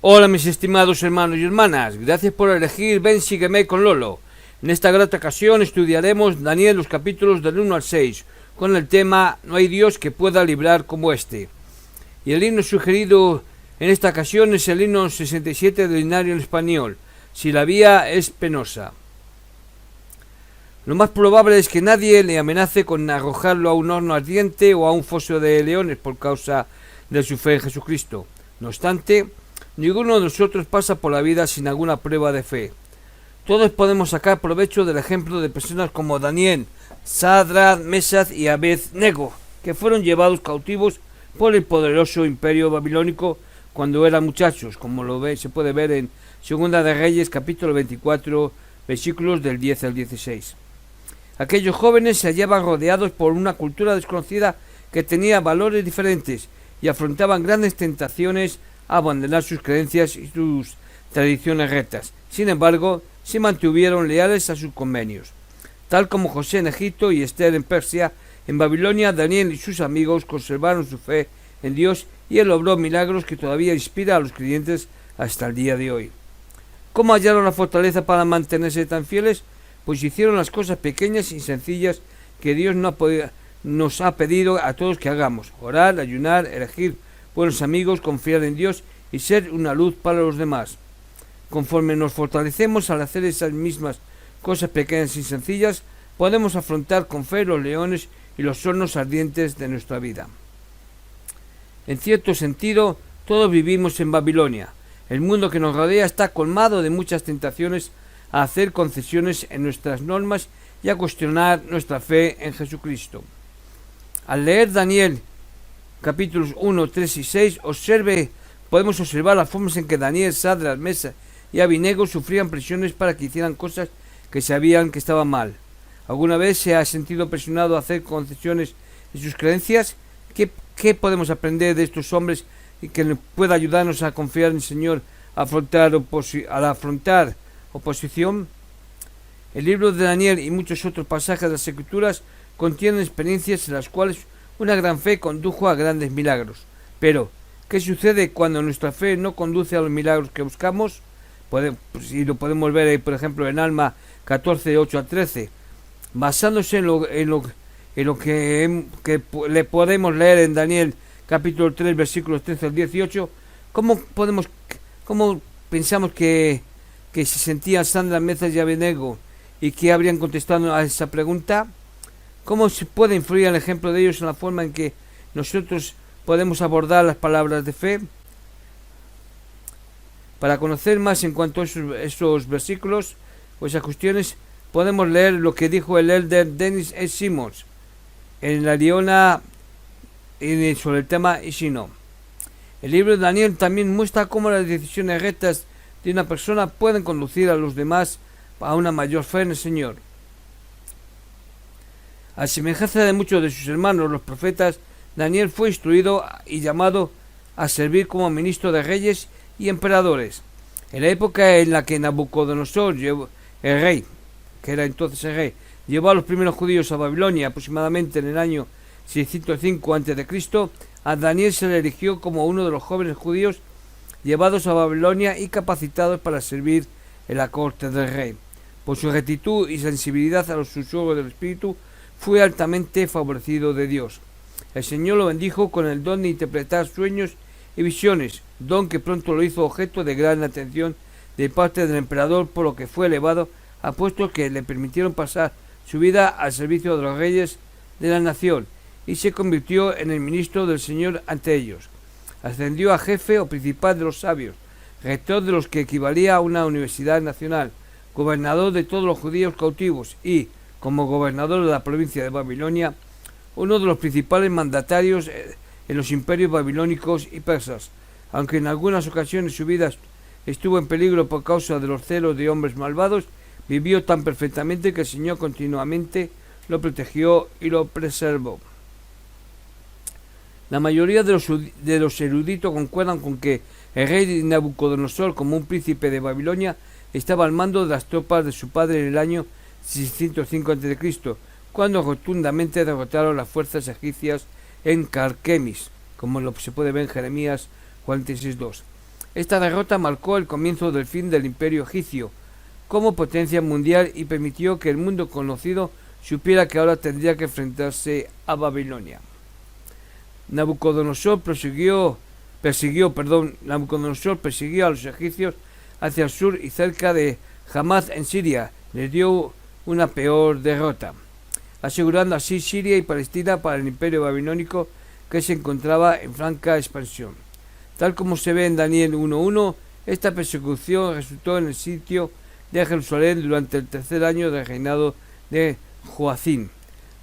Hola mis estimados hermanos y hermanas, gracias por elegir Ven Sígueme con Lolo. En esta grata ocasión estudiaremos Daniel los capítulos del 1 al 6, con el tema No hay Dios que pueda librar como este. Y el himno sugerido en esta ocasión es el himno 67 del himnario en español, Si la vía es penosa. Lo más probable es que nadie le amenace con arrojarlo a un horno ardiente o a un foso de leones por causa de su fe en Jesucristo. No obstante, ninguno de nosotros pasa por la vida sin alguna prueba de fe. Todos podemos sacar provecho del ejemplo de personas como Daniel, Sadrach, Mesach y Abed-nego, que fueron llevados cautivos por el poderoso imperio babilónico cuando eran muchachos, como se puede ver en Segunda de Reyes, capítulo 24, versículos del 10 al 16. Aquellos jóvenes se hallaban rodeados por una cultura desconocida que tenía valores diferentes y afrontaban grandes tentaciones a abandonar sus creencias y sus tradiciones rectas. Sin embargo, se mantuvieron leales a sus convenios. Tal como José en Egipto y Esther en Persia, en Babilonia Daniel y sus amigos conservaron su fe en Dios y él obró milagros que todavía inspira a los creyentes hasta el día de hoy. ¿Cómo hallaron la fortaleza para mantenerse tan fieles? Pues hicieron las cosas pequeñas y sencillas que Dios nos ha pedido a todos que hagamos: orar, ayunar, elegir buenos amigos, confiar en Dios y ser una luz para los demás. Conforme nos fortalecemos al hacer esas mismas cosas pequeñas y sencillas, podemos afrontar con fe los leones y los hornos ardientes de nuestra vida. En cierto sentido, todos vivimos en Babilonia. El mundo que nos rodea está colmado de muchas tentaciones a hacer concesiones en nuestras normas y a cuestionar nuestra fe en Jesucristo. Al leer Daniel capítulos 1, 3 y 6, podemos observar las formas en que Daniel, Sadrach, Mesach y Abed-nego sufrían presiones para que hicieran cosas que sabían que estaban mal. ¿Alguna vez se ha sentido presionado a hacer concesiones en sus creencias? ¿Qué podemos aprender de estos hombres y que pueda ayudarnos a confiar en el Señor al afrontar oposición? El libro de Daniel y muchos otros pasajes de las Escrituras contienen experiencias en las cuales una gran fe condujo a grandes milagros. Pero, ¿qué sucede cuando nuestra fe no conduce a los milagros que buscamos? Y lo podemos ver, por ejemplo, en Alma 14, 8 a 13. Basándose en lo que le podemos leer en Daniel capítulo 3, versículos 13 al 18, ¿cómo pensamos que se sentían Sadrach, Mesach y Abed-nego y qué habrían contestado a esa pregunta? ¿Cómo se puede influir el ejemplo de ellos en la forma en que nosotros podemos abordar las palabras de fe? Para conocer más en cuanto a esos versículos o esas cuestiones, podemos leer lo que dijo el elder Dennis E. Simmons en la Liona sobre el tema Ishino. El libro de Daniel también muestra cómo las decisiones rectas de una persona pueden conducir a los demás a una mayor fe en el Señor. A semejanza de muchos de sus hermanos, los profetas, Daniel fue instruido y llamado a servir como ministro de reyes y emperadores. En la época en la que Nabucodonosor, el rey, que era entonces el rey, llevó a los primeros judíos a Babilonia, aproximadamente en el año 605 a.C., a Daniel se le eligió como uno de los jóvenes judíos llevados a Babilonia y capacitados para servir en la corte del rey. Por su rectitud y sensibilidad a los susurros del Espíritu, fue altamente favorecido de Dios. El Señor lo bendijo con el don de interpretar sueños y visiones, don que pronto lo hizo objeto de gran atención de parte del emperador, por lo que fue elevado a puestos que le permitieron pasar su vida al servicio de los reyes de la nación, y se convirtió en el ministro del Señor ante ellos. Ascendió a jefe o principal de los sabios, rector de los que equivalía a una universidad nacional, gobernador de todos los judíos cautivos y, como gobernador de la provincia de Babilonia, uno de los principales mandatarios en los imperios babilónicos y persas. Aunque en algunas ocasiones su vida estuvo en peligro por causa de los celos de hombres malvados, vivió tan perfectamente que el Señor continuamente lo protegió y lo preservó. La mayoría de los eruditos concuerdan con que el rey Nabucodonosor, como un príncipe de Babilonia, estaba al mando de las tropas de su padre en el año 605 a.C., cuando rotundamente derrotaron las fuerzas egipcias en Carquemis, como se puede ver en Jeremías 46.2. Esta derrota marcó el comienzo del fin del imperio egipcio como potencia mundial y permitió que el mundo conocido supiera que ahora tendría que enfrentarse a Babilonia. Nabucodonosor persiguió a los egipcios hacia el sur y cerca de Hamad en Siria les dio una peor derrota, asegurando así Siria y Palestina para el imperio babilónico que se encontraba en franca expansión. Tal como se ve en Daniel 1.1, esta persecución resultó en el sitio de Jerusalén durante el tercer año del reinado de Joacim,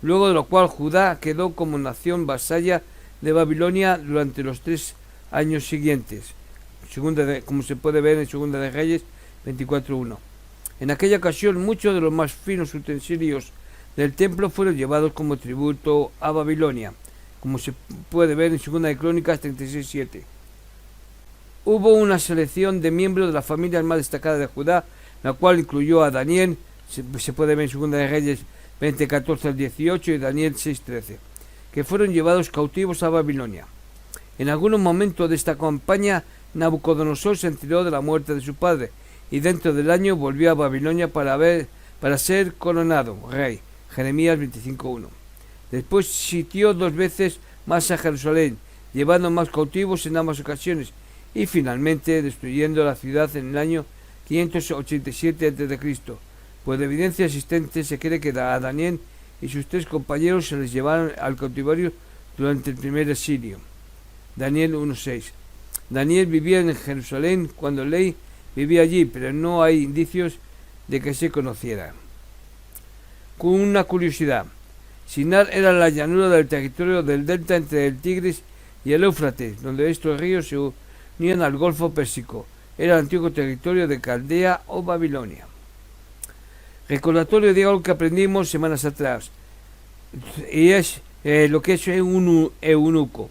luego de lo cual Judá quedó como nación vasalla de Babilonia durante los 3 años siguientes, como se puede ver en Segunda de Reyes 24.1. En aquella ocasión muchos de los más finos utensilios del templo fueron llevados como tributo a Babilonia, como se puede ver en Segunda de Crónicas 36.7. Hubo una selección de miembros de la familia más destacada de Judá, la cual incluyó a Daniel, se puede ver en Segunda de Reyes 20.14 al 18 y Daniel 6.13, que fueron llevados cautivos a Babilonia. En algún momento de esta campaña, Nabucodonosor se enteró de la muerte de su padre, y dentro del año volvió a Babilonia para ser coronado rey. Jeremías 25.1. Después sitió 2 veces más a Jerusalén, llevando más cautivos en ambas ocasiones, y finalmente destruyendo la ciudad en el año 587 a.C. Por evidencia existente se cree que a Daniel y sus 3 compañeros se les llevaron al cautiverio durante el primer exilio. Daniel 1.6. Daniel vivía en Jerusalén cuando Ley vivía allí, pero no hay indicios de que se conociera. Con una curiosidad, Sinar era la llanura del territorio del delta entre el Tigris y el Éufrates, donde estos ríos se unían al Golfo Pérsico. Era el antiguo territorio de Caldea o Babilonia. Recordatorio de algo que aprendimos semanas atrás, y es lo que es un eunuco.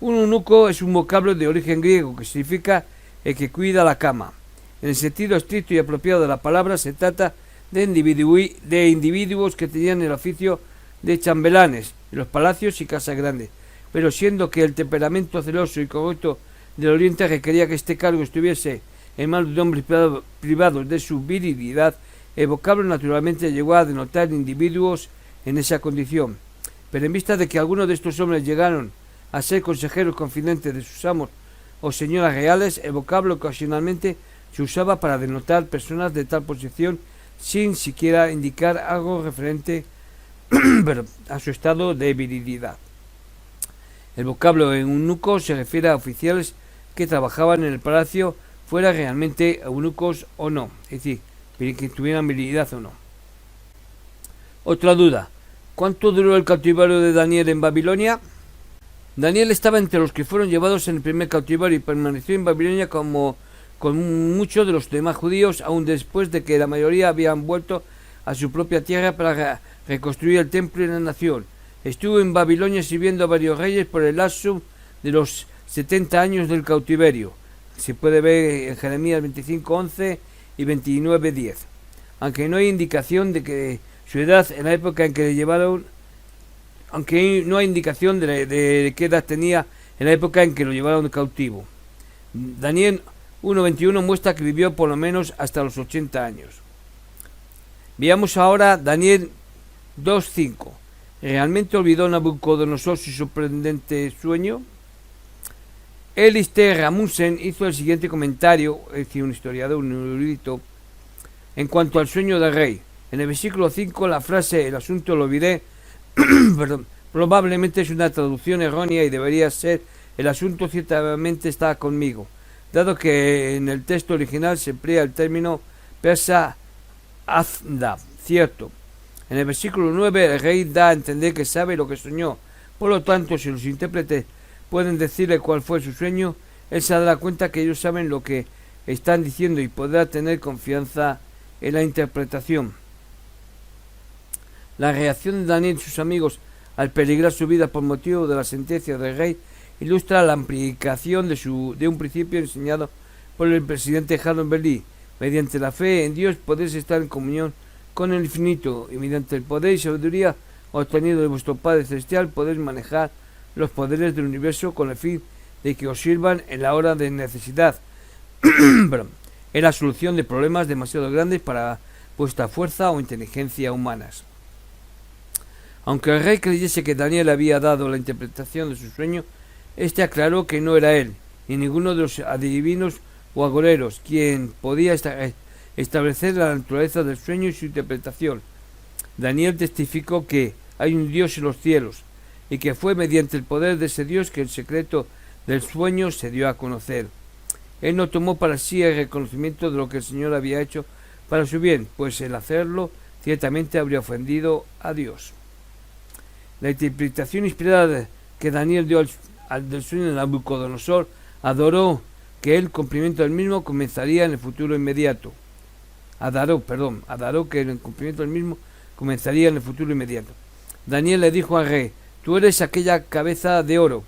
Un eunuco es un vocablo de origen griego que significa el que cuida la cama. En el sentido estricto y apropiado de la palabra, se trata de individuos que tenían el oficio de chambelanes en los palacios y casas grandes, pero siendo que el temperamento celoso y corrupto del Oriente requería que este cargo estuviese en manos de hombres privados de su virilidad, el vocablo naturalmente llegó a denotar individuos en esa condición. Pero en vista de que algunos de estos hombres llegaron a ser consejeros confidentes de sus amos o señoras reales, el vocablo ocasionalmente se usaba para denotar personas de tal posición sin siquiera indicar algo referente a su estado de virilidad. El vocablo eunuco se refiere a oficiales que trabajaban en el palacio, fuera realmente eunucos o no, es decir, que tuvieran virilidad o no. Otra duda: ¿cuánto duró el cautiverio de Daniel en Babilonia? Daniel estaba entre los que fueron llevados en el primer cautiverio y permaneció en Babilonia como con muchos de los demás judíos, aun después de que la mayoría habían vuelto a su propia tierra para reconstruir el templo y la nación. Estuvo en Babilonia sirviendo a varios reyes por el lapso de los 70 años del cautiverio. Se puede ver en Jeremías 25.11 y 29.10. Aunque no hay indicación de que su edad en la época en que le llevaron, aunque no hay indicación de qué edad tenía en la época en que lo llevaron cautivo. Daniel 1.21 muestra que vivió por lo menos hasta los 80 años. Veamos ahora Daniel 2.5. ¿Realmente olvidó Nabucodonosor su sorprendente sueño? Eliste Ramusen hizo el siguiente comentario, es decir, un historiador, un erudito, en cuanto al sueño del rey. En el versículo 5, la frase "el asunto lo olvidé", probablemente es una traducción errónea y debería ser "el asunto ciertamente está conmigo", dado que en el texto original se emplea el término persa azda, cierto. En el versículo 9, el rey da a entender que sabe lo que soñó. Por lo tanto, si los intérpretes pueden decirle cuál fue su sueño, él se dará cuenta que ellos saben lo que están diciendo y podrá tener confianza en la interpretación. La reacción de Daniel y sus amigos al peligrar su vida por motivo de la sentencia del rey ilustra la aplicación de un principio enseñado por el presidente Harold Berry. Mediante la fe en Dios podéis estar en comunión con el infinito, y mediante el poder y sabiduría obtenido de vuestro Padre Celestial podéis manejar los poderes del universo con el fin de que os sirvan en la hora de necesidad. es la solución de problemas demasiado grandes para vuestra fuerza o inteligencia humanas. Aunque el rey creyese que Daniel había dado la interpretación de su sueño, éste aclaró que no era él, ni ninguno de los adivinos o agoreros, quien podía establecer la naturaleza del sueño y su interpretación. Daniel testificó que hay un Dios en los cielos, y que fue mediante el poder de ese Dios que el secreto del sueño se dio a conocer. Él no tomó para sí el reconocimiento de lo que el Señor había hecho para su bien, pues el hacerlo ciertamente habría ofendido a Dios. La interpretación inspirada que Daniel dio del sueño de Nabucodonosor adoró que el cumplimiento del mismo comenzaría en el futuro inmediato. Adoró que el cumplimiento del mismo comenzaría en el futuro inmediato. Daniel le dijo al rey: tú eres aquella cabeza de oro.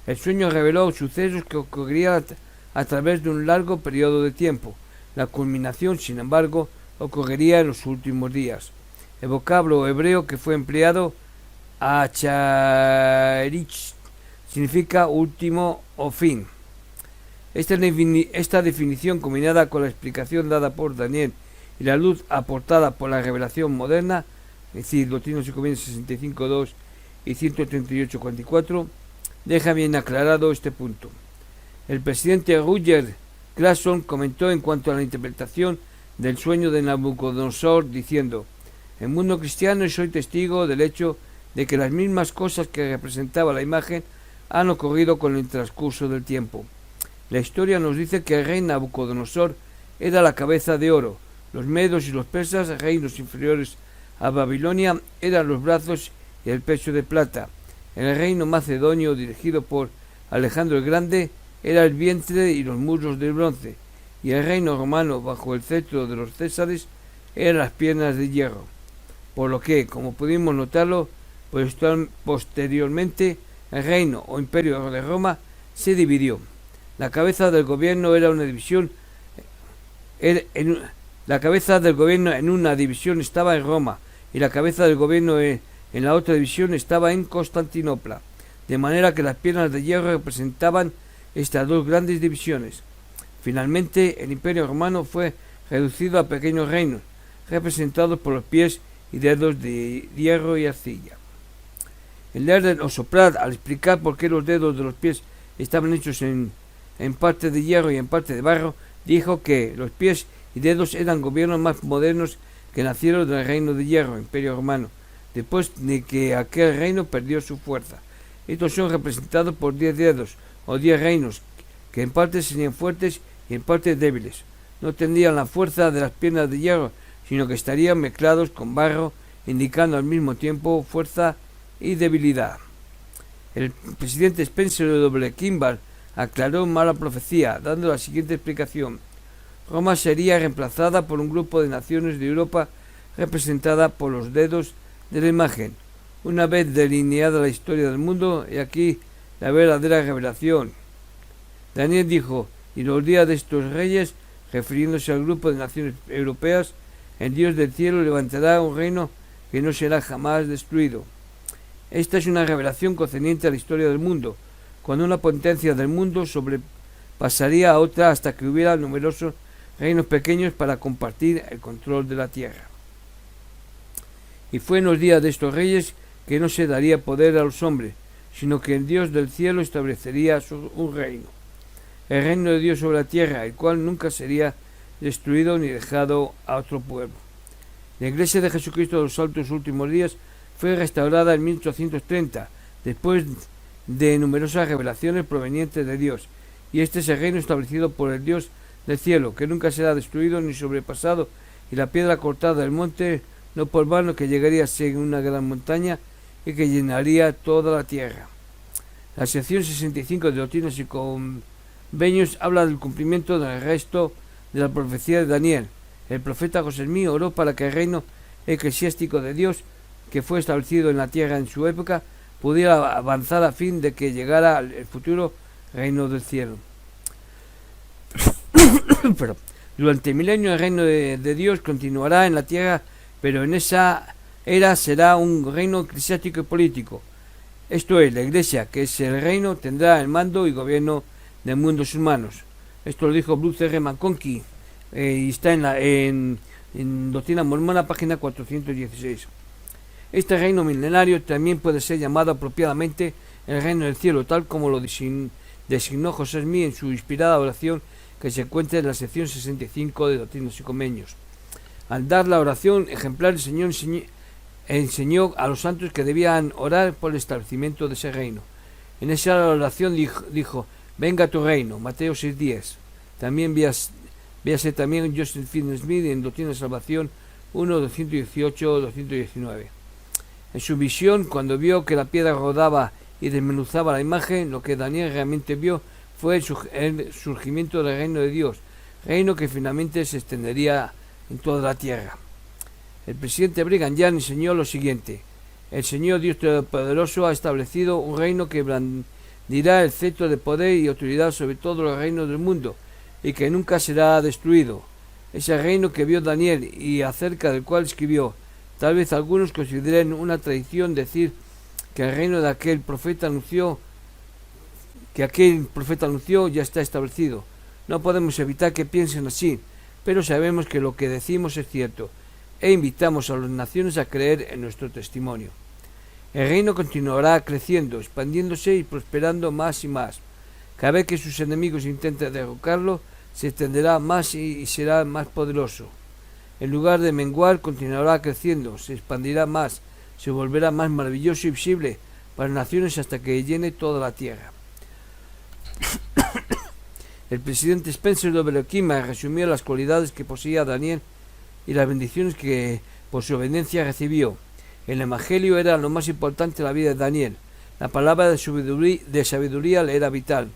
El sueño reveló sucesos que ocurrirían a través de un largo periodo de tiempo. La culminación, sin embargo, ocurriría en los últimos días. El vocablo hebreo que fue empleado, acharich, significa último o fin. Esta definición, combinada con la explicación dada por Daniel y la luz aportada por la revelación moderna, es decir, Doctrinas y Convenios 65.2 y 138.44, deja bien aclarado este punto. El presidente Roger Clason comentó en cuanto a la interpretación del sueño de Nabucodonosor diciendo: en el mundo cristiano soy testigo del hecho de que las mismas cosas que representaba la imagen han ocurrido con el transcurso del tiempo. La historia nos dice que el rey Nabucodonosor era la cabeza de oro, los medos y los persas, reinos inferiores a Babilonia, eran los brazos y el pecho de plata. El reino macedonio, dirigido por Alejandro el Grande, era el vientre y los muslos de bronce, y el reino romano, bajo el cetro de los Césares, eran las piernas de hierro. Por lo que, como pudimos notarlo, posteriormente el reino o imperio de Roma se dividió. La cabeza del gobierno en una división estaba en Roma, y la cabeza del gobierno en la otra división estaba en Constantinopla, de manera que las piernas de hierro representaban estas dos grandes divisiones. Finalmente, el imperio romano fue reducido a pequeños reinos, representados por los pies y dedos de hierro y arcilla. El Lerner o Soprat, al explicar por qué los dedos de los pies estaban hechos en parte de hierro y en parte de barro, dijo que los pies y dedos eran gobiernos más modernos que nacieron del reino de hierro, imperio romano, después de que aquel reino perdió su fuerza. Estos son representados por 10 dedos o 10 reinos, que en parte serían fuertes y en parte débiles. No tendrían la fuerza de las piernas de hierro, sino que estarían mezclados con barro, indicando al mismo tiempo fuerza y debilidad. El presidente Spencer W. Kimball aclaró mal la profecía, dando la siguiente explicación: Roma sería reemplazada por un grupo de naciones de Europa representada por los dedos de la imagen. Una vez delineada la historia del mundo, y aquí la verdadera revelación. Daniel dijo: y los días de estos reyes, refiriéndose al grupo de naciones europeas, el Dios del cielo levantará un reino que no será jamás destruido. Esta es una revelación concerniente a la historia del mundo, cuando una potencia del mundo sobrepasaría a otra hasta que hubiera numerosos reinos pequeños para compartir el control de la tierra. Y fue en los días de estos reyes que no se daría poder a los hombres, sino que el Dios del cielo establecería un reino, el reino de Dios sobre la tierra, el cual nunca sería destruido ni dejado a otro pueblo. La Iglesia de Jesucristo de los Santos Últimos Días fue restaurada en 1830, después de numerosas revelaciones provenientes de Dios, y este es el reino establecido por el Dios del cielo, que nunca será destruido ni sobrepasado, y la piedra cortada del monte no por vano, que llegaría a ser una gran montaña y que llenaría toda la tierra. La sección 65 de Doctrinas y Convenios habla del cumplimiento del resto de la profecía de Daniel. El profeta José Smith oró para que el reino eclesiástico de Dios, que fue establecido en la tierra en su época, pudiera avanzar a fin de que llegara el futuro reino del cielo. Pero durante el milenio el reino de Dios continuará en la tierra, pero en esa era será un reino eclesiástico y político. Esto es, la Iglesia, que es el reino, tendrá el mando y gobierno de mundos humanos. Esto lo dijo Bruce R. McConkie y está en Doctrina Mormona, página 416. Este reino milenario también puede ser llamado apropiadamente el reino del cielo, tal como lo designó José Smith en su inspirada oración que se encuentra en la sección 65 de Doctrinas y Convenios. Al dar la oración ejemplar, el Señor enseñó a los santos que debían orar por el establecimiento de ese reino. En esa oración dijo: venga tu reino, Mateo 6:10. También véase también Joseph Finn Smith en Doctrina de Salvación 1, 218-219. En su visión, cuando vio que la piedra rodaba y desmenuzaba la imagen, lo que Daniel realmente vio fue el surgimiento del reino de Dios, reino que finalmente se extendería en toda la tierra. El presidente Brigham Young enseñó lo siguiente: el Señor Dios Todopoderoso ha establecido un reino que blandirá el cetro de poder y autoridad sobre todos los reinos del mundo y que nunca será destruido. Ese reino que vio Daniel y acerca del cual escribió. Tal vez algunos consideren una tradición decir que el reino de aquel profeta anunció ya está establecido. No podemos evitar que piensen así, pero sabemos que lo que decimos es cierto, e invitamos a las naciones a creer en nuestro testimonio. El reino continuará creciendo, expandiéndose y prosperando más y más. Cada vez que sus enemigos intenten derrocarlo, se extenderá más y será más poderoso. En lugar de menguar, continuará creciendo, se expandirá más, se volverá más maravilloso y visible para las naciones hasta que llene toda la tierra. El presidente Spencer W. Kimball resumió las cualidades que poseía Daniel y las bendiciones que por su obediencia recibió. El evangelio era lo más importante de la vida de Daniel. La palabra de sabiduría le era vital.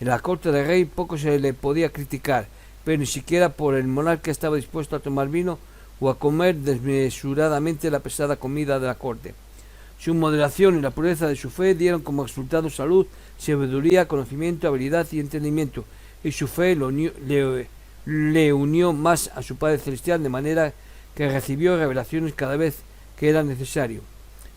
En la corte del rey poco se le podía criticar, pero ni siquiera por el monarca estaba dispuesto a tomar vino o a comer desmesuradamente la pesada comida de la corte. Su moderación y la pureza de su fe dieron como resultado salud, sabiduría, conocimiento, habilidad y entendimiento, y su fe le unió más a su Padre Celestial, de manera que recibió revelaciones cada vez que era necesario.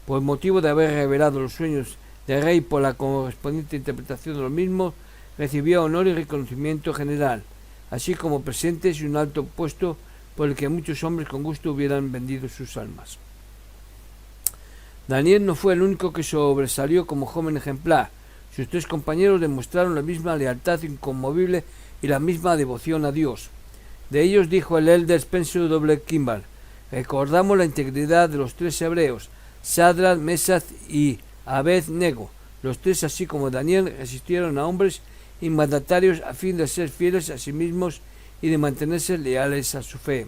Por motivo de haber revelado los sueños del rey por la correspondiente interpretación de los mismos, recibió honor y reconocimiento general, así como presentes y un alto puesto por el que muchos hombres con gusto hubieran vendido sus almas. Daniel no fue el único que sobresalió como joven ejemplar. Sus tres compañeros demostraron la misma lealtad inconmovible y la misma devoción a Dios. De ellos dijo el elder Spencer W. Kimball: recordamos la integridad de los tres hebreos, Sadrach, Mesach y Abed-Nego. Los tres, así como Daniel, resistieron a hombres y mandatarios a fin de ser fieles a sí mismos y de mantenerse leales a su fe.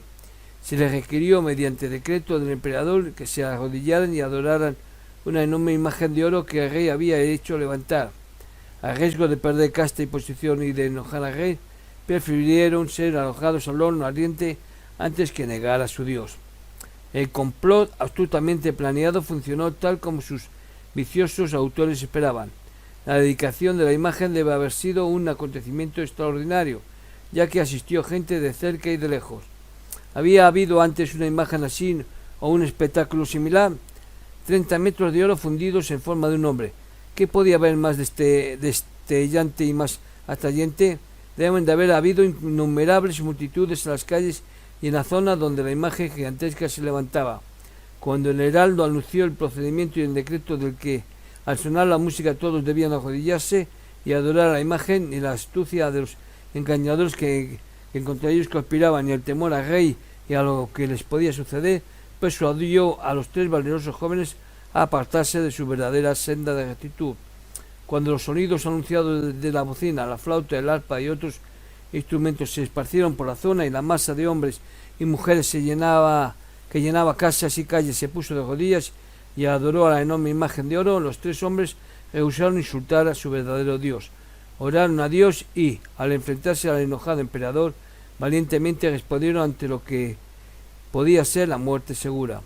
Se les requirió mediante decreto del emperador que se arrodillaran y adoraran una enorme imagen de oro que el rey había hecho levantar. A riesgo de perder casta y posición y de enojar al rey, prefirieron ser arrojados al horno ardiente antes que negar a su Dios. El complot astutamente planeado funcionó tal como sus viciosos autores esperaban. La dedicación de la imagen debe haber sido un acontecimiento extraordinario, ya que asistió gente de cerca y de lejos. ¿Había habido antes una imagen así o un espectáculo similar? 30 metros de oro fundidos en forma de un hombre. ¿Qué podía haber más destellante y más atrayente? Deben de haber habido innumerables multitudes en las calles y en la zona donde la imagen gigantesca se levantaba. Cuando el heraldo anunció el procedimiento y el decreto del que al sonar la música todos debían arrodillarse y adorar a la imagen, y la astucia de los engañadores que contra ellos conspiraban y el temor al rey y a lo que les podía suceder, persuadió a los tres valerosos jóvenes a apartarse de su verdadera senda de rectitud. Cuando los sonidos anunciados de la bocina, la flauta, el arpa y otros instrumentos se esparcieron por la zona y la masa de hombres y mujeres que llenaba casas y calles se puso de rodillas y adoró a la enorme imagen de oro, los tres hombres rehusaron insultar a su verdadero Dios. Oraron a Dios y, al enfrentarse al enojado emperador, valientemente respondieron ante lo que podía ser la muerte segura.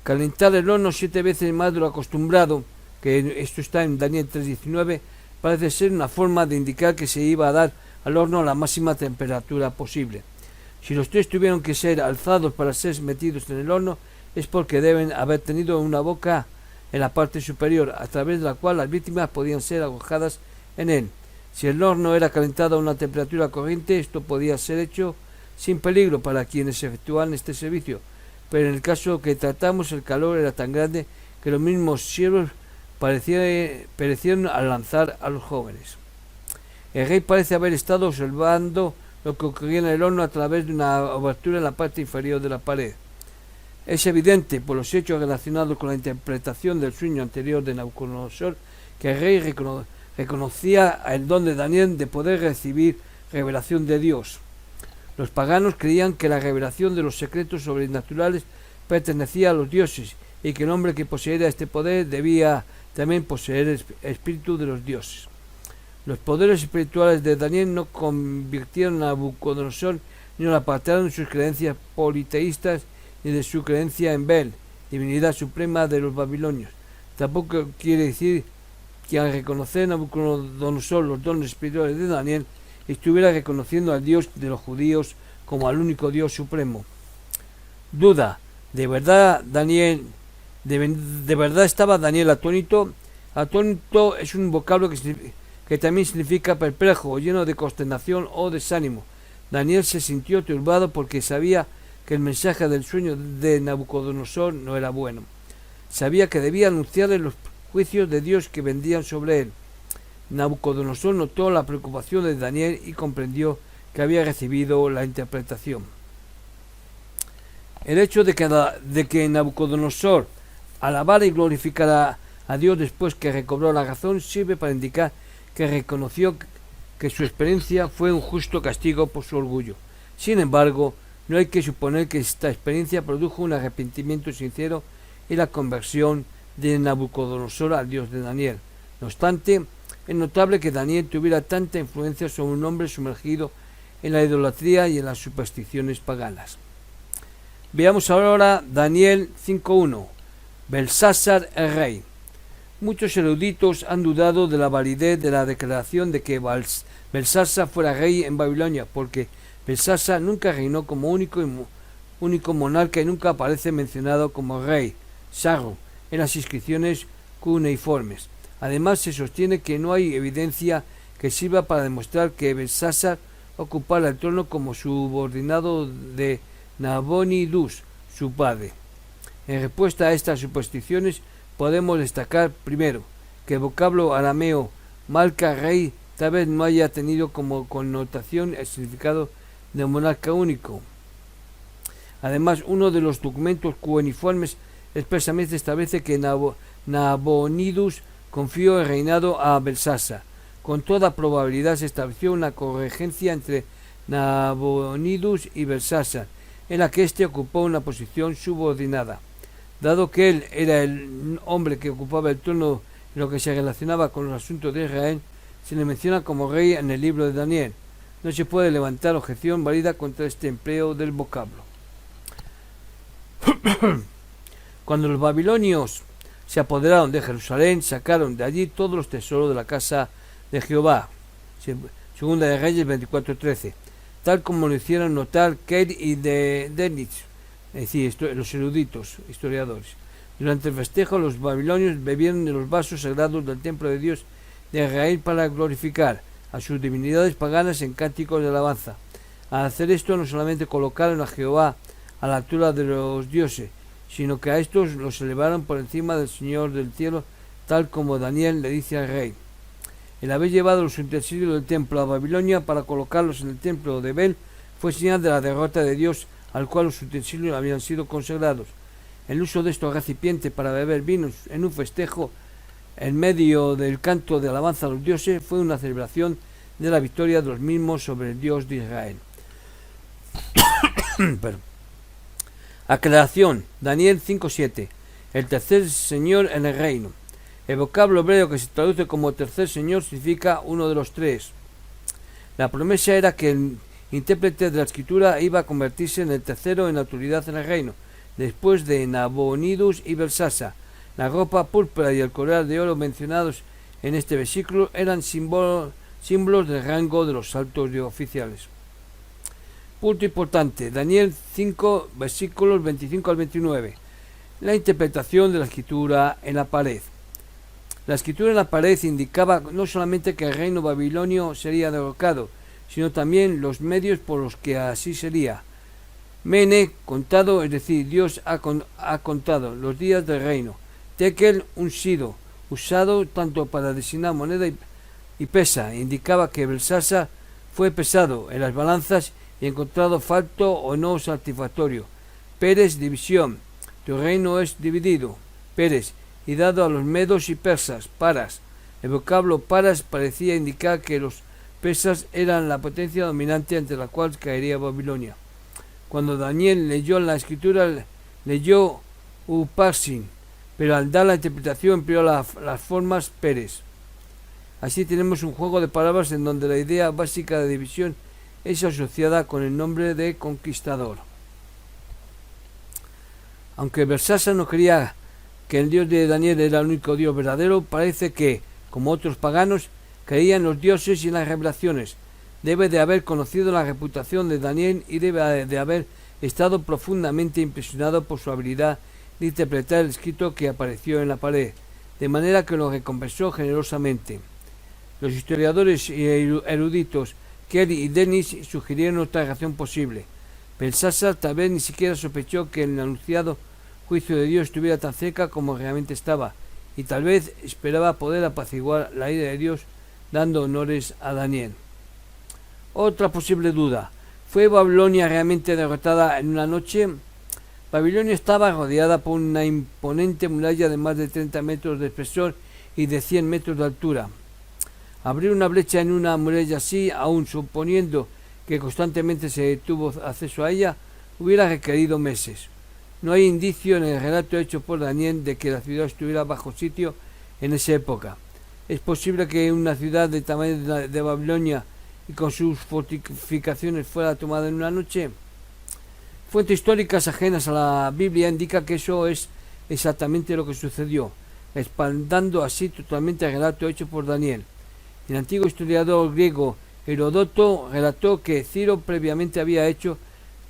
Calentar el horno 7 veces más de lo acostumbrado, que esto está en Daniel 3:19, parece ser una forma de indicar que se iba a dar al horno la máxima temperatura posible. Si los tres tuvieron que ser alzados para ser metidos en el horno, es porque deben haber tenido una boca en la parte superior, a través de la cual las víctimas podían ser arrojadas en él. Si el horno era calentado a una temperatura corriente, esto podía ser hecho sin peligro para quienes efectuaban este servicio, pero en el caso que tratamos el calor era tan grande que los mismos siervos perecieron al lanzar a los jóvenes. El rey parece haber estado observando lo que ocurría en el horno a través de una abertura en la parte inferior de la pared. Es evidente por los hechos relacionados con la interpretación del sueño anterior de Nabucodonosor que el rey reconocía el don de Daniel de poder recibir revelación de Dios. Los paganos creían que la revelación de los secretos sobrenaturales pertenecía a los dioses y que el hombre que poseyera este poder debía también poseer el espíritu de los dioses. Los poderes espirituales de Daniel no convirtieron a Nabucodonosor ni lo apartaron de sus creencias politeístas ni de su creencia en Bel, divinidad suprema de los babilonios. Tampoco quiere decir que al reconocer Nabucodonosor los dones espirituales de Daniel, estuviera reconociendo al Dios de los judíos como al único Dios supremo. Duda, ¿de verdad estaba Daniel atónito? Atónito es un vocablo que también significa perplejo o lleno de consternación o desánimo. Daniel se sintió turbado porque sabía que el mensaje del sueño de Nabucodonosor no era bueno. Sabía que debía anunciarle los juicios de Dios que vendrían sobre él. Nabucodonosor notó la preocupación de Daniel y comprendió que había recibido la interpretación. El hecho de que Nabucodonosor alabara y glorificara a Dios después que recobró la razón sirve para indicar que reconoció que su experiencia fue un justo castigo por su orgullo. Sin embargo, no hay que suponer que esta experiencia produjo un arrepentimiento sincero y la conversión de Nabucodonosor al Dios de Daniel. No obstante, es notable que Daniel tuviera tanta influencia sobre un hombre sumergido en la idolatría y en las supersticiones paganas. Veamos ahora Daniel 5.1. Belsasar el rey. Muchos eruditos han dudado de la validez de la declaración de que Belsasar fuera rey en Babilonia, porque Belsasar nunca reinó como único monarca y nunca aparece mencionado como rey, Sarro, en las inscripciones cuneiformes. Además, se sostiene que no hay evidencia que sirva para demostrar que Belsasar ocupara el trono como subordinado de Nabonidus, su padre. En respuesta a estas supersticiones, podemos destacar, primero, que el vocablo arameo Malca rey tal vez no haya tenido como connotación el significado de monarca único. Además, uno de los documentos cuneiformes expresamente establece que Nabonidus confió el reinado a Belsasar. Con toda probabilidad se estableció una corregencia entre Nabonidus y Belsasar, en la que éste ocupó una posición subordinada. Dado que él era el hombre que ocupaba el trono en lo que se relacionaba con los asuntos de Israel, se le menciona como rey en el libro de Daniel. No se puede levantar objeción válida contra este empleo del vocablo. Cuando los babilonios se apoderaron de Jerusalén, sacaron de allí todos los tesoros de la casa de Jehová. Segunda de Reyes 24:13, tal como lo hicieron notar Keir y Denitz, es decir, los eruditos, historiadores. Durante el festejo, los babilonios bebieron de los vasos sagrados del templo de Dios de Israel para glorificar a sus divinidades paganas en cánticos de alabanza. Al hacer esto, no solamente colocaron a Jehová a la altura de los dioses, sino que a estos los elevaron por encima del Señor del cielo, tal como Daniel le dice al rey. El haber llevado los utensilios del templo a Babilonia para colocarlos en el templo de Bel fue señal de la derrota de Dios, al cual los utensilios habían sido consagrados. El uso de estos recipientes para beber vinos en un festejo en medio del canto de alabanza a los dioses fue una celebración de la victoria de los mismos sobre el Dios de Israel. Aclaración. Daniel 5.7. El tercer señor en el reino. El vocablo hebreo que se traduce como tercer señor significa uno de los tres. La promesa era que el intérprete de la escritura iba a convertirse en el tercero en autoridad en el reino, después de Nabonidus y Belsasar. La ropa púrpura y el collar de oro mencionados en este versículo eran símbolos del rango de los altos oficiales. Punto importante. Daniel 5, versículos 25 al 29. La interpretación de la escritura en la pared. La escritura en la pared indicaba no solamente que el reino babilonio sería derrocado, sino también los medios por los que así sería. Mene, contado, es decir, Dios ha contado los días del reino. Tekel, un sido, usado tanto para designar moneda y pesa, indicaba que Belsasar fue pesado en las balanzas y encontrado falto o no satisfactorio. Pérez, división, tu reino es dividido. Pérez, y dado a los medos y persas, paras. El vocablo paras parecía indicar que los persas eran la potencia dominante ante la cual caería Babilonia. Cuando Daniel leyó la escritura, leyó Uparsin, pero al dar la interpretación empleó las formas Pérez. Así tenemos un juego de palabras en donde la idea básica de división es asociada con el nombre de conquistador. Aunque Belsasar no creía que el Dios de Daniel era el único Dios verdadero, parece que, como otros paganos, creía en los dioses y en las revelaciones. Debe de haber conocido la reputación de Daniel y debe de haber estado profundamente impresionado por su habilidad de interpretar el escrito que apareció en la pared, de manera que lo recompensó generosamente. Los historiadores y eruditos Kelly y Dennis sugirieron otra razón posible. Belsasar tal vez ni siquiera sospechó que el anunciado juicio de Dios estuviera tan cerca como realmente estaba, y tal vez esperaba poder apaciguar la ira de Dios dando honores a Daniel. Otra posible duda: ¿fue Babilonia realmente derrotada en una noche? Babilonia estaba rodeada por una imponente muralla de más de 30 metros de espesor y de 100 metros de altura. Abrir una brecha en una muralla así, aun suponiendo que constantemente se tuvo acceso a ella, hubiera requerido meses. No hay indicio en el relato hecho por Daniel de que la ciudad estuviera bajo sitio en esa época. ¿Es posible que una ciudad del tamaño de Babilonia y con sus fortificaciones fuera tomada en una noche? Fuentes históricas ajenas a la Biblia indican que eso es exactamente lo que sucedió, respaldando así totalmente el relato hecho por Daniel. El antiguo historiador griego Heródoto relató que Ciro previamente había hecho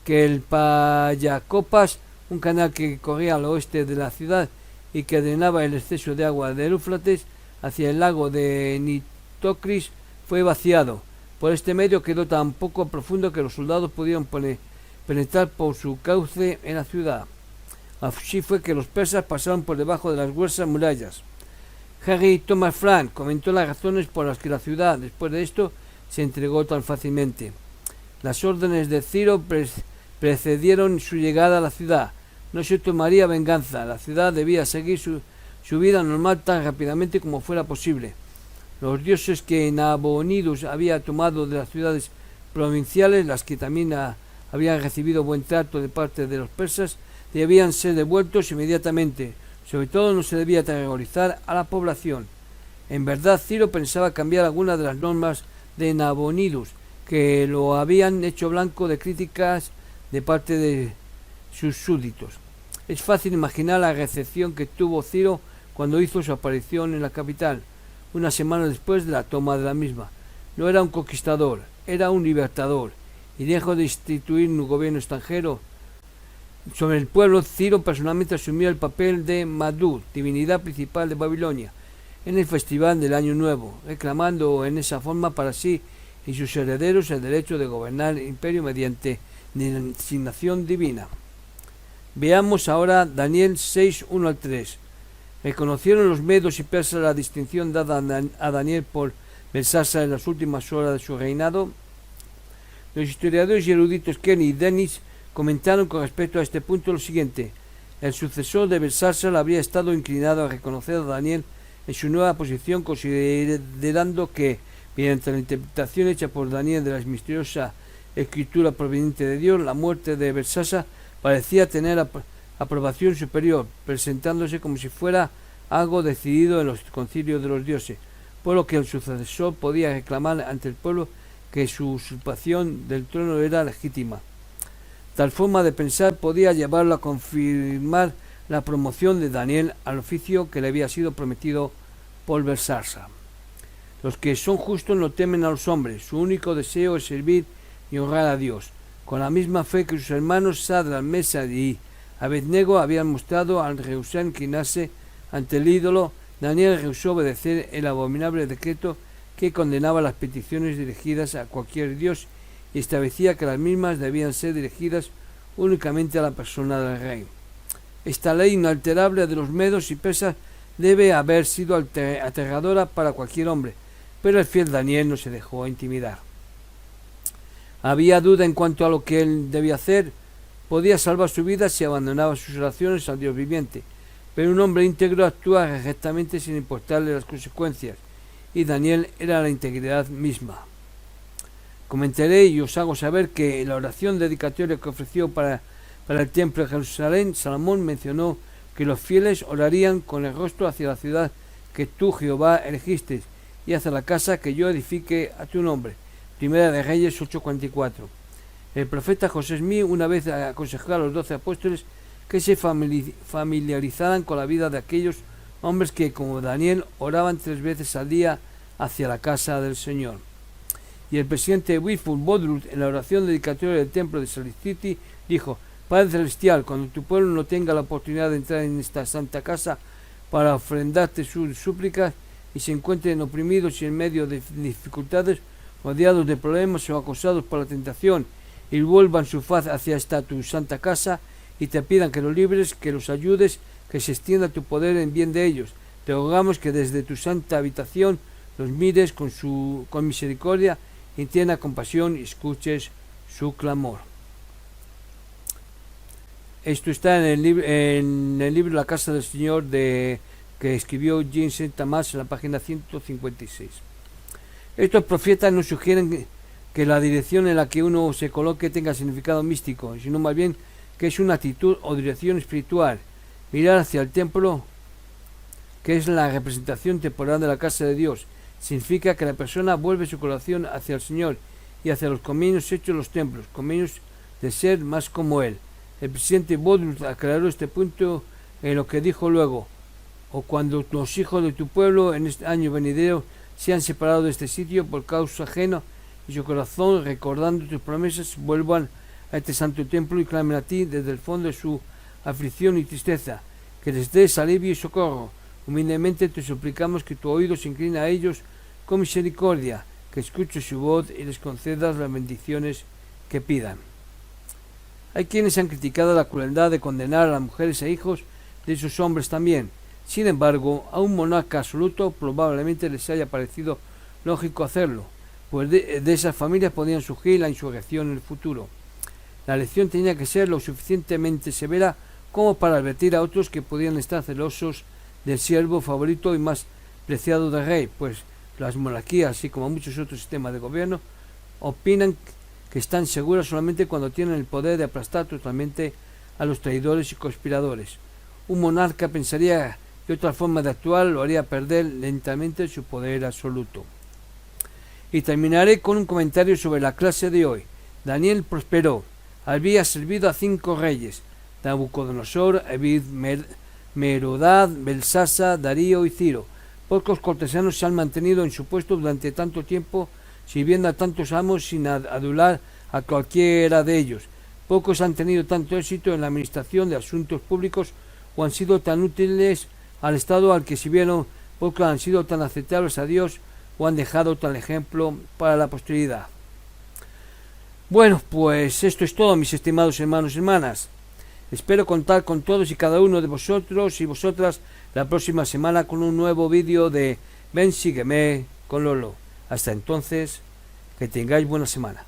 que el Payacopas, un canal que corría al oeste de la ciudad y que drenaba el exceso de agua del Éufrates hacia el lago de Nitocris, fue vaciado. Por este medio quedó tan poco profundo que los soldados pudieron penetrar por su cauce en la ciudad. Así fue que los persas pasaron por debajo de las gruesas murallas. Harry Thomas Frank comentó las razones por las que la ciudad, después de esto, se entregó tan fácilmente. Las órdenes de Ciro precedieron su llegada a la ciudad. No se tomaría venganza. La ciudad debía seguir su vida normal tan rápidamente como fuera posible. Los dioses que Nabonidus había tomado de las ciudades provinciales, las que también habían recibido buen trato de parte de los persas, debían ser devueltos inmediatamente. Sobre todo no se debía aterrorizar a la población. En verdad, Ciro pensaba cambiar algunas de las normas de Nabonidus, que lo habían hecho blanco de críticas de parte de sus súbditos. Es fácil imaginar la recepción que tuvo Ciro cuando hizo su aparición en la capital, una semana después de la toma de la misma. No era un conquistador, era un libertador, y lejos de instituir un gobierno extranjero sobre el pueblo, Ciro personalmente asumió el papel de Marduk, divinidad principal de Babilonia, en el festival del Año Nuevo, reclamando en esa forma para sí y sus herederos el derecho de gobernar el imperio mediante designación divina. Veamos ahora Daniel 6, 1 al 3. Reconocieron los medos y persas la distinción dada a Daniel por Belsasar en las últimas horas de su reinado. Los historiadores y eruditos Kenny y Dennis comentaron con respecto a este punto lo siguiente: el sucesor de Belsasar habría estado inclinado a reconocer a Daniel en su nueva posición, considerando que, mediante la interpretación hecha por Daniel de la misteriosa escritura proveniente de Dios, la muerte de Belsasar parecía tener aprobación superior, presentándose como si fuera algo decidido en los concilios de los dioses, por lo que el sucesor podía reclamar ante el pueblo que su usurpación del trono era legítima. Tal forma de pensar podía llevarlo a confirmar la promoción de Daniel al oficio que le había sido prometido por Belsasar. Los que son justos no temen a los hombres, su único deseo es servir y honrar a Dios, con la misma fe que sus hermanos Sadrak, Mesach y Abednego habían mostrado al rehusar inclinarse ante el ídolo Daniel rehusó obedecer el abominable decreto que condenaba las peticiones dirigidas a cualquier dios y establecía que las mismas debían ser dirigidas únicamente a la persona del rey. Esta ley inalterable de los medos y persas debe haber sido aterradora para cualquier hombre, pero el fiel Daniel no se dejó intimidar. Había duda en cuanto a lo que él debía hacer. Podía salvar su vida si abandonaba sus oraciones al Dios viviente, pero un hombre íntegro actúa rectamente sin importarle las consecuencias, y Daniel era la integridad misma. Comentaré y os hago saber que en la oración dedicatoria que ofreció para el templo de Jerusalén, Salomón mencionó que los fieles orarían con el rostro hacia la ciudad que tú, Jehová, elegiste, y hacia la casa que yo edifique a tu nombre. Primera de Reyes 8:44. El profeta José Smith una vez aconsejó a los 12 apóstoles que se familiarizaran con la vida de aquellos hombres que, como Daniel, oraban 3 veces al día hacia la casa del Señor. Y el presidente Wilford Woodruff, en la oración dedicatoria del templo de Salt City, dijo: Padre Celestial, cuando tu pueblo no tenga la oportunidad de entrar en esta santa casa para ofrendarte sus súplicas y se encuentren oprimidos y en medio de dificultades, rodeados de problemas o acosados por la tentación, y vuelvan su faz hacia esta tu santa casa y te pidan que los libres, que los ayudes, que se extienda tu poder en bien de ellos. Te rogamos que desde tu santa habitación los mires con misericordia y tierna compasión y escuches su clamor. Esto está en el libro La Casa del Señor que escribió James Thomas en la página 156. Estos profetas nos sugieren que la dirección en la que uno se coloque tenga significado místico, sino más bien que es una actitud o dirección espiritual. Mirar hacia el templo, que es la representación temporal de la casa de Dios, significa que la persona vuelve su corazón hacia el Señor y hacia los convenios hechos en los templos, convenios de ser más como Él. El presidente Woodruff aclaró este punto en lo que dijo luego: o cuando los hijos de tu pueblo en este año venidero se han separado de este sitio por causa ajena y su corazón, recordando tus promesas, vuelvan a este santo templo y clamen a ti desde el fondo de su aflicción y tristeza, que les des alivio y socorro. Humildemente te suplicamos que tu oído se incline a ellos con misericordia, que escuches su voz y les concedas las bendiciones que pidan. Hay quienes han criticado la crueldad de condenar a las mujeres e hijos de esos hombres también. Sin embargo, a un monarca absoluto probablemente les haya parecido lógico hacerlo, pues de esas familias podían surgir la insurrección en el futuro. La lección tenía que ser lo suficientemente severa como para advertir a otros que podían estar celosos del siervo favorito y más preciado del rey, pues las monarquías, así como muchos otros sistemas de gobierno, opinan que están seguras solamente cuando tienen el poder de aplastar totalmente a los traidores y conspiradores. Un monarca pensaría que otra forma de actuar lo haría perder lentamente su poder absoluto. Y terminaré con un comentario sobre la clase de hoy. Daniel prosperó. Había servido a 5 reyes: Nabucodonosor, Ebed, Merodad, Belsasa, Darío y Ciro. Pocos cortesanos se han mantenido en su puesto durante tanto tiempo, sirviendo a tantos amos sin adular a cualquiera de ellos. Pocos han tenido tanto éxito en la administración de asuntos públicos o han sido tan útiles al Estado al que sirvieron. Pocos han sido tan aceptables a Dios o han dejado tal ejemplo para la posteridad. Bueno, pues esto es todo, mis estimados hermanos y hermanas. Espero contar con todos y cada uno de vosotros y vosotras la próxima semana con un nuevo vídeo de Ven, sígueme con Lolo. Hasta entonces, que tengáis buena semana.